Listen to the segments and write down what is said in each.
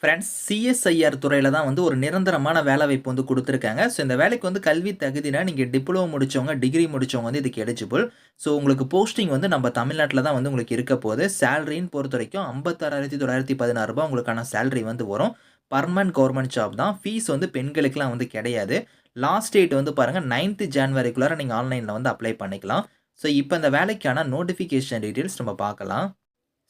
Friends, CSIR துறையில தான் வந்து ஒரு நிரந்தரமான வேலைவாய்ப்பு வந்து குடுத்துருக்காங்க. ஸோ இந்த வேலைக்கு வந்து கல்வி தகுதினா, நீங்க டிப்ளமோ முடிச்சவங்க, டிகிரி முடிச்சவங்க வந்து இதுக்கு எலிஜிபிள். ஸோ உங்களுக்கு போஸ்டிங் வந்து நம்ம தமிழ்நாட்ல தான் வந்து உங்களுக்கு இருக்க போது. சேலரின்னு பொறுத்தவரைக்கும் ரூ. 56,916 உங்களுக்கான சேலரி வந்து வரும். பெர்மனன்ட் கவர்ன்மென்ட் ஜாப் தான். ஃபீஸ் வந்து பெண்களுக்குலாம் வந்து கிடையாது. லாஸ்ட் டேட் வந்து பாருங்க 9த் ஜான்வரிக்குள்ளார நீங்க ஆன்லைன்ல வந்து அப்ளை பண்ணிக்கலாம். ஸோ இப்ப இந்த வேலைக்கான நோட்டிஃபிகேஷன் டீட்டெயில்ஸ் நம்ம பார்க்கலாம்.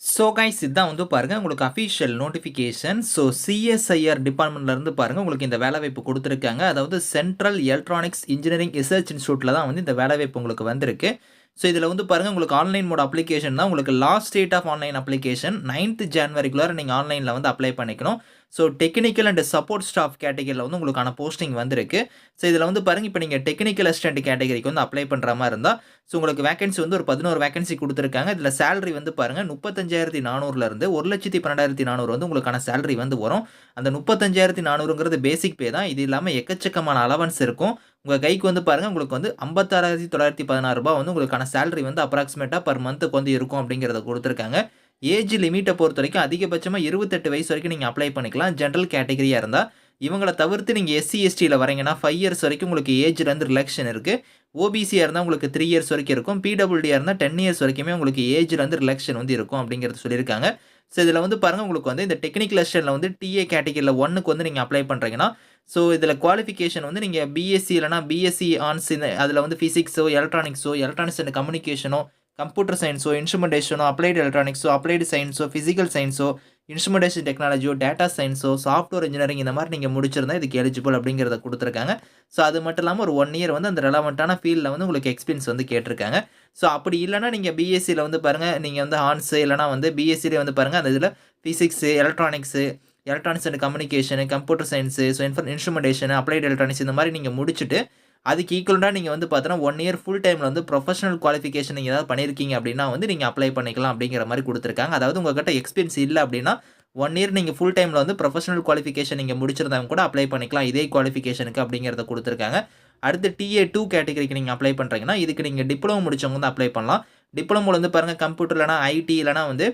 ஸோ கைஸ், இதான் வந்து பாருங்க உங்களுக்கு அஃபிஷியல் நோட்டிஃபிகேஷன். ஸோ சிஎஸ்ஐஆர் டிபார்ட்மெண்ட்லேருந்து பாருங்க உங்களுக்கு இந்த வேலைவாய்ப்பு குடுத்துருக்காங்க. அதாவது சென்ட்ரல் எலக்ட்ரானிக்ஸ் இன்ஜினியரிங் ரிசர்ச் இன்ஸ்டிடியூட்ல தான் வந்து இந்த வேலைவாய்ப்பு உங்களுக்கு வந்திருக்கு. ஸோ இதில வந்து பாருங்க உங்களுக்கு ஆன்லைன் மோட் அப்ளிகேஷன் தான். உங்களுக்கு last date of online application 9த் ஜான்வரிக்குள்ளார நீங்க ஆன்லைன்ல வந்து அப்ளை பண்ணிக்கணும். So technical and support staff கேட்டகரில வந்து உங்களுக்கான போஸ்டிங் வந்திருக்கு. ஸோ இதில வந்து பாருங்க இப்ப நீங்க டெக்னிக்கல் அசிஸ்டன்ட் கேட்டகரிக்கு வந்து அப்ளை பண்ற மாரி இருந்தா, ஸோ உங்களுக்கு வேக்கன்சி வந்து ஒரு 11 வேக்கன்சி குடுத்துருக்காங்க. இதில சேலரி வந்து பாருங்க 35,400ல இருந்து 1,12,400 வந்து உங்களுக்கான சேலரி வந்து வரும். அந்த 35,400ங்கிறது பேசிக் பே தான். இது இல்லாம எக்கச்சக்கமான அலவன்ஸ் இருக்கும். உங்க கைக்கு வந்து பாருங்க உங்களுக்கு வந்து ரூ. 56,916 வந்து உங்களுக்கான சேலரி வந்து அப்ராக்ஸிமேட்டா பெர் மந்த்க்கு வந்து இருக்கும் அப்படிங்கிறத குடுத்துருக்காங்க. ஏஜ் லிமிட்ட பொறுத்தவரைக்கும் அதிகபட்சமா 28 வயசு வரைக்கும் நீங்க அப்ளை பண்ணிக்கலாம். ஜெனரல் கேட்டகரியா இருந்தா. இவங்கள தவிர்த்து நீங்க எஸ்சி, எஸ்டில வரீங்கன்னா 5 இயர்ஸ் வரைக்கும் உங்களுக்கு ஏஜ்ல இருந்து ரிலாக்சேஷன் இருக்கு. ஓபிசியா இருந்தா உங்களுக்கு 3 இயர்ஸ் வரைக்கும் இருக்கும். பிடபிள்யூடியா இருந்தா 10 இயர்ஸ் வரைக்குமே உங்களுக்கு ஏஜ்ல இருந்து ரிலாக்சேஷன் வந்து இருக்கும் அப்படிங்கிறது சொல்லியிருக்காங்க. ஸோ இதில வந்து பாருங்க உங்களுக்கு வந்து இந்த டெக்னிக்கல் அசிஸ்டன்ட்ல வந்து டிஏ கேட்டகரில 1க்கு வந்து நீங்க அப்ளை பண்றீங்கன்னா, ஸோ இதில குவாலிஃபிகேஷன் வந்து நீங்க பிஎஸ்சி இல்லன்னா பிஎஸ்சி ஆன்ஸ் இந்த அதில வந்து பிசிக்ஸோ, எலக்ட்ரானிக்ஸ் அண்ட் கம்யூனிகேஷனோ, கம்ப்யூட்டர் சயன்ஸோ, இன்ஸ்ட்ருமென்டேஷனோ, அப்ளைட் எலக்ட்ரானிக்ஸோ, அப்ளைட் சயன்ஸோ, பிசிக்கல் சயன்ஸோ, இன்ஸ்ட்ருமென்டேஷன் டெக்னாலஜியோ, டேட்டா சயன்ஸோ, சாஃப்ட்வேர் இன்ஜினியரிங் இந்த மாரி நீங்க முடிச்சிருந்தா இதுக்கு எலிஜிபிள் அப்படிங்கிறத குடுத்துருக்காங்க. ஸோ அது மட்டும் இல்லாம ஒரு 1 இயர் வந்து அந்த ரெலவன்ட்டான ஃபீல்ட்ல வந்து உங்களுக்கு எக்ஸ்பீரியன்ஸ் வந்து கேட்டிருக்காங்க. ஸோ அப்படி இல்லன்னா நீங்க பிஎஸ்சில வந்து பாருங்க, நீங்க வந்து ஆர்ட்ஸ் இல்லன்னா வந்து பிஎஸ்சிலே வந்து பாருங்க அந்த இதில physics, electronics and communication, computer science, so instrumentation, applied electronics இந்த மாரி நீங்க முடிச்சுட்டு, அதுக்கு ஈக்குவலன்ட்டா நீங்க வந்து பார்த்தீங்கன்னா 1 இயர் ஃபுல் டைம்ல வந்து ப்ரொஃபஷனல் குவாலிஃபிகேஷன் நீங்க ஏதாவது பண்ணியிருக்கீங்க அப்படின்னா வந்து நீங்க அப்ளை பண்ணிக்கலாம் அப்படிங்கிற மாரி குடுத்துருக்காங்க. அதாவது உங்ககிட்ட எக்ஸ்பீரியன்ஸ் இல்ல அப்படின்னா, 1 இயர் நீங்க ஃபுல் டைம்ல வந்து ப்ரொஃபஷனல் குவாலிஃபிகேஷன் நீங்க முடிச்சிருந்தவங்க கூட அப்ளை பண்ணிக்கலாம். இதே குவாலிஃபிகேஷனுக்கு அப்படிங்கிறத குடுத்துருக்காங்க. அடுத்து டிஏ2 கேட்டகரிக்கு நீங்க அப்ளை பண்றீங்கன்னா, இதுக்கு நீங்க டிப்ளமோ முடிச்சவங்க வந்து அப்ளை பண்ணலாம். டிப்ளமோல வந்து பாருங்க கம்ப்யூட்டர் இல்லன்னா ஐடி இல்லன்னா வந்து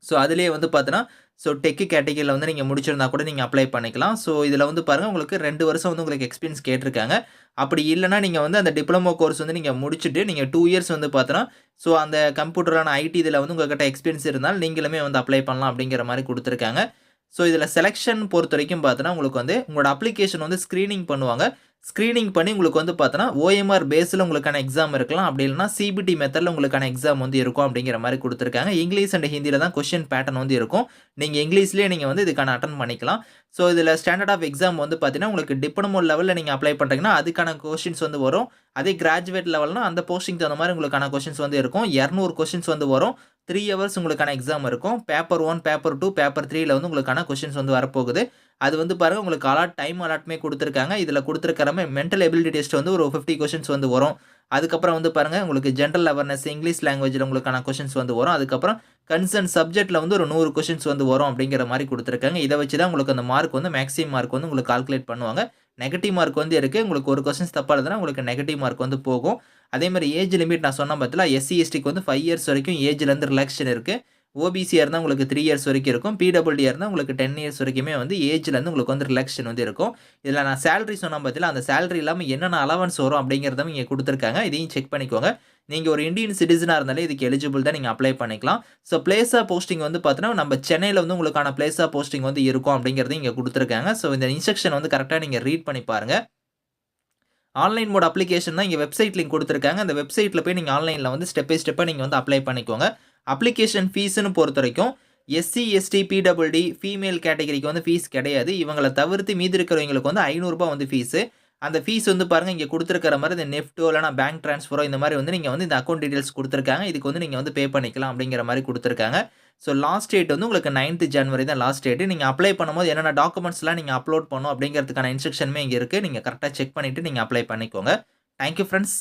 ஸோ அதிலேயே வந்து பார்த்தீங்கன்னா, ஸோ டெக் கேட்டகரில வந்து நீங்க முடிச்சிருந்தா கூட நீங்க அப்ளை பண்ணிக்கலாம். ஸோ இதில வந்து பாருங்க உங்களுக்கு 2 வருஷம் வந்து உங்களுக்கு எக்ஸ்பீரியன்ஸ் கேட்டிருக்காங்க. அப்படி இல்லன்னா நீங்க வந்து அந்த டிப்ளமோ கோர்ஸ் வந்து நீங்க முடிச்சுட்டு, நீங்க 2 இயர்ஸ் வந்து பார்த்தீங்கன்னா, ஸோ அந்த கம்ப்யூட்டரான ஐடி இதில வந்து உங்ககிட்ட எக்ஸ்பீரியன்ஸ் இருந்தால் நீங்களுமே வந்து அப்ளை பண்ணலாம் அப்படிங்கிற மாரி குடுத்துருக்காங்க. ஸோ இதில செலக்ஷன் பொறுத்தவரைக்கும் பார்த்தீங்கன்னா, உங்களுக்கு வந்து உங்களோட அப்ளிகேஷன் வந்து ஸ்கிரீனிங் பண்ணுவாங்க. ஸ்கிரீனிங் பண்ணி உங்களுக்கு வந்து பார்த்தீங்கன்னா, ஓஎம்ஆர் பேஸ்ல உங்களுக்கான எக்ஸாம் இருக்கலாம். அப்படி இல்லன்னா சிபிடி மெத்தட்ல உங்களுக்கான எக்ஸாம் வந்து இருக்கும் அப்படிங்கிற மாரி குடுத்துருக்காங்க. இங்கிலீஷ் அண்ட் ஹிந்தில தான் கொஸ்டின் பேட்டர்ன் வந்து இருக்கும். நீங்க இங்கிலீஷ்லயே நீங்க வந்து இதுக்கான அட்டெண்ட் பண்ணிக்கலாம். ஸோ இதில ஸ்டாண்டர்ட் ஆஃப் எக்ஸாம் வந்து பார்த்தீங்கன்னா, உங்களுக்கு டிப்ளமோ லெவல்ல நீங்க அப்ளை பண்றீங்கன்னா, அதுக்கான கொஸ்டின்ஸ் வந்து வரும். அதே கிராஜுவேட் லெவல்னா அந்த போஸ்டிங்க்கு தகுந்த மாரி உங்களுக்கான கொஸ்டின்ஸ் வந்து இருக்கும். 200 கொஸ்டின்ஸ் வந்து வரும். 3 ஹவர்ஸ் உங்களுக்கான எக்ஸாம் இருக்கும். பேப்பர் 1, பேப்பர் 2, பேப்பர் 3ல வந்து உங்களுக்கான கொஸ்டின்ஸ் வந்து வரப்போகுது. அது வந்து பாருங்க உங்களுக்கு டைம் அலாட்மே குடுத்துருக்காங்க. இதில குடுத்துருக்கிற மென்டல் எபிலிட்டி டெஸ்ட் வந்து ஒரு 50 கொஸ்டின்ஸ் வந்து வரும். அதுக்கப்புறம் வந்து பாருங்க உங்களுக்கு ஜெனரல் அவேர்னஸ் இங்கிலீஷ் லாங்குவேஜ்ல உங்களுக்கான கொஸ்டின்ஸ் வந்து வரும். அதுக்கப்புறம் கன்சர்ன் சப்ஜெக்ட்ல வந்து ஒரு 100 கொஸ்டின்ஸ் வந்து வரும் அப்படிங்கிற மாரி குடுத்துருக்காங்க. இத வச்சு தான் உங்களுக்கு அந்த மார்க் வந்து மேக்ஸிமம் மார்க் வந்து உங்களுக்கு கால்குலேட் பண்ணுவாங்க. நெகட்டிவ் மார்க் வந்து இருக்கு. உங்களுக்கு ஒரு கொஸ்டின்ஸ் தப்பா எழுதுனா உங்களுக்கு நெகட்டிவ் மார்க் வந்து போகும். அதே மாரி ஏஜ் லிமிட் நான் சொன்னேன் பார்த்தீங்களா, எஸ்சி, எஸ்டிக்கு வந்து 5 இயர்ஸ் வரைக்கும் ஏஜ்ல இருந்து ரிலாக்சேஷன் இருக்கு. ஓபிசியா இருந்தா உங்களுக்கு 3 இயர்ஸ் வரைக்கும் இருக்கும். பிடபிள்யூடியா இருந்தா உங்களுக்கு 10 இயர்ஸ் வரைக்குமே வந்து ஏஜ்ல இருந்து உங்களுக்கு வந்து ரிலாக்சேஷன் வந்து இருக்கும். இதில நான் சேலரி சொன்னேன் பார்த்தீங்களா, அந்த சேலரி இல்லாம என்னென்ன அலவன்ஸ் வரும் அப்படிங்கிறத இங்க குடுத்துருக்காங்க. இதையும் செக் பண்ணிக்கோங்க. நீங்க ஒரு இந்தியன் சிட்டிசனா இருந்தாலே இதுக்கு எலிஜிபிள் தான். நீங்க அப்ளை பண்ணிக்கலாம். ஸோ பிளேஸ் ஆஃப் போஸ்டிங் வந்து பார்த்தீங்கன்னா, நம்ம சென்னையில வந்து உங்களுக்கான பிளேஸ் ஆஃப் போஸ்டிங் வந்து இருக்கும் அப்படிங்கிறதையும் இங்க குடுத்துருக்காங்க. ஸோ இந்த இன்ஸ்ட்ரக்ஷன் வந்து கரெக்ட்டா நீங்க ரீட் பண்ணி பாருங்க. ஆன்லைன் மோட் அப்ளிகேஷன் தான் இங்க வெப்சைட் லிங்க் குடுத்துருக்காங்க. அந்த வெப்சைட்ல போய் நீங்க ஆன்லைன்ல வந்து ஸ்டெப் பை ஸ்டெப்பா நீங்க வந்து அப்ளை பண்ணிக்கோங்க. அப்ளிகேஷன் ஃபீஸ்ன்னு பொறுத்தவரைக்கும் எஸ்சி, எஸ்டி, பிடபிள்யூடி ஃபீமேல் கேட்டகரிக்கு வந்து ஃபீஸ் கிடையாது. இவங்கள தவிர்த்து மீதி இருக்கிறவங்களுக்கு வந்து ரூ. 500 வந்து ஃபீஸு. அந்த ஃபீஸ் வந்து பாருங்க இங்க குடுத்துருக்கிற மாரி இந்த நெஃப்ட்டோ இல்லன்னா பேங்க் ட்ரான்ஸ்ஃபரோ இந்த மாரி வந்து நீங்க வந்து இந்த அக்கவுண்ட் டீட்டெயில்ஸ் குடுத்துருக்காங்க. இதுக்கு வந்து நீங்க வந்து பே பண்ணிக்கலாம் அப்படிங்கிற மாரி குடுத்துருக்காங்க. ஸோ லாஸ்ட் டேட் வந்து உங்களுக்கு 9த் ஜனவரி தான் லாஸ்ட் டேட். நீங்க அப்ளை பண்ணும்போது என்னென்ன டாக்குமெண்ட்ஸ்லாம் நீங்க அப்லோட் பண்ணணும் அப்படிங்கிறதுக்கான இன்ஸ்ட்ரக்ஷனுமே இங்க இருக்கு. நீங்க கரெக்ட்டா செக் பண்ணிட்டு நீங்க அப்ளை பண்ணிக்கோங்க. Thank you friends.